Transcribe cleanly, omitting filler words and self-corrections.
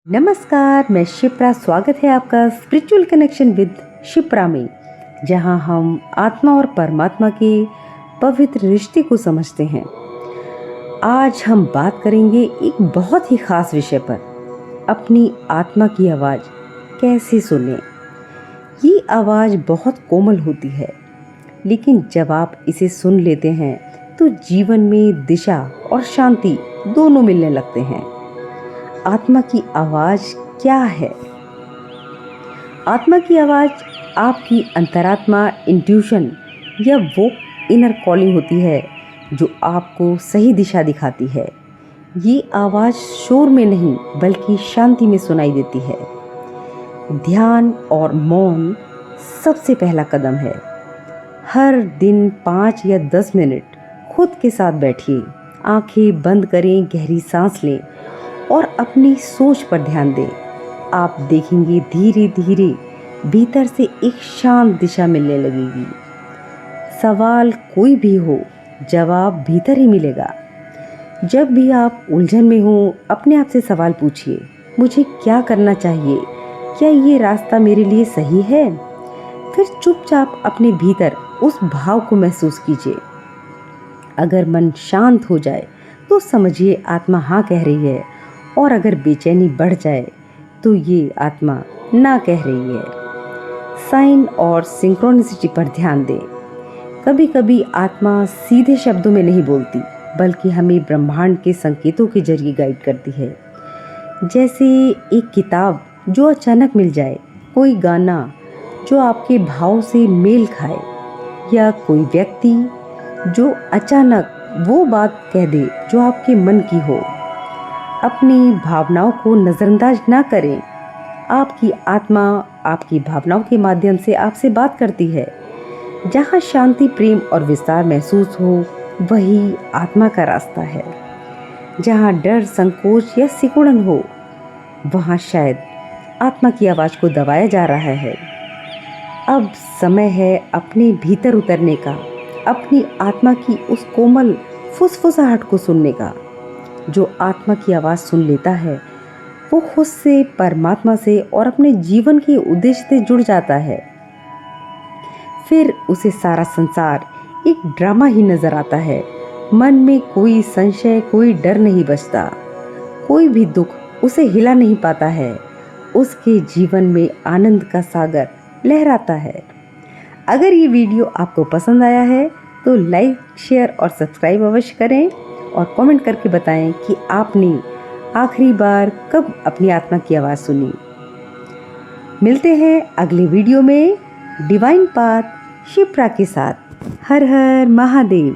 नमस्कार, मैं शिप्रा। स्वागत है आपका स्पिरिचुअल कनेक्शन विद शिप्रा में, जहां हम आत्मा और परमात्मा के पवित्र रिश्ते को समझते हैं। आज हम बात करेंगे एक बहुत ही खास विषय पर, अपनी आत्मा की आवाज़ कैसे सुनें। ये आवाज़ बहुत कोमल होती है, लेकिन जब आप इसे सुन लेते हैं तो जीवन में दिशा और शांति दोनों मिलने लगते हैं। आत्मा की आवाज़ क्या है? आत्मा की आवाज़ आपकी अंतरात्मा, इंट्यूशन या वो इनर कॉलिंग होती है जो आपको सही दिशा दिखाती है। ये आवाज़ शोर में नहीं बल्कि शांति में सुनाई देती है। ध्यान और मौन सबसे पहला कदम है। हर दिन 5 या 10 मिनट खुद के साथ बैठिए, आंखें बंद करें, गहरी सांस लें और अपनी सोच पर ध्यान दें। आप देखेंगे धीरे धीरे भीतर से एक शांत दिशा मिलने लगेगी। सवाल कोई भी हो, जवाब भीतर ही मिलेगा। जब भी आप उलझन में हो, अपने आप से सवाल पूछिए, मुझे क्या करना चाहिए? क्या ये रास्ता मेरे लिए सही है? फिर चुपचाप अपने भीतर उस भाव को महसूस कीजिए। अगर मन शांत हो जाए तो समझिए आत्मा हाँ कह रही है, और अगर बेचैनी बढ़ जाए तो ये आत्मा ना कह रही है। साइन और सिंक्रोनिसिटी पर ध्यान दें। कभी कभी आत्मा सीधे शब्दों में नहीं बोलती, बल्कि हमें ब्रह्मांड के संकेतों के जरिए गाइड करती है। जैसे एक किताब जो अचानक मिल जाए, कोई गाना जो आपके भाव से मेल खाए, या कोई व्यक्ति जो अचानक वो बात कह दे जो आपके मन की हो। अपनी भावनाओं को नज़रअंदाज ना करें। आपकी आत्मा आपकी भावनाओं के माध्यम से आपसे बात करती है। जहाँ शांति, प्रेम और विस्तार महसूस हो, वही आत्मा का रास्ता है। जहाँ डर, संकोच या सिकुड़न हो, वहाँ शायद आत्मा की आवाज़ को दबाया जा रहा है। अब समय है अपने भीतर उतरने का, अपनी आत्मा की उस कोमल फुसफुसाहट को सुनने का। जो आत्मा की आवाज़ सुन लेता है वो खुद से, परमात्मा से और अपने जीवन के उद्देश्य से जुड़ जाता है। फिर उसे सारा संसार एक ड्रामा ही नजर आता है। मन में कोई संशय, कोई डर नहीं बचता। कोई भी दुख उसे हिला नहीं पाता है। उसके जीवन में आनंद का सागर लहराता है। अगर ये वीडियो आपको पसंद आया है तो लाइक, शेयर और सब्सक्राइब अवश्य करें, और कमेंट करके बताएं कि आपने आखिरी बार कब अपनी आत्मा की आवाज़ सुनी। मिलते हैं अगले वीडियो में डिवाइन पाथ शिप्रा के साथ। हर हर महादेव।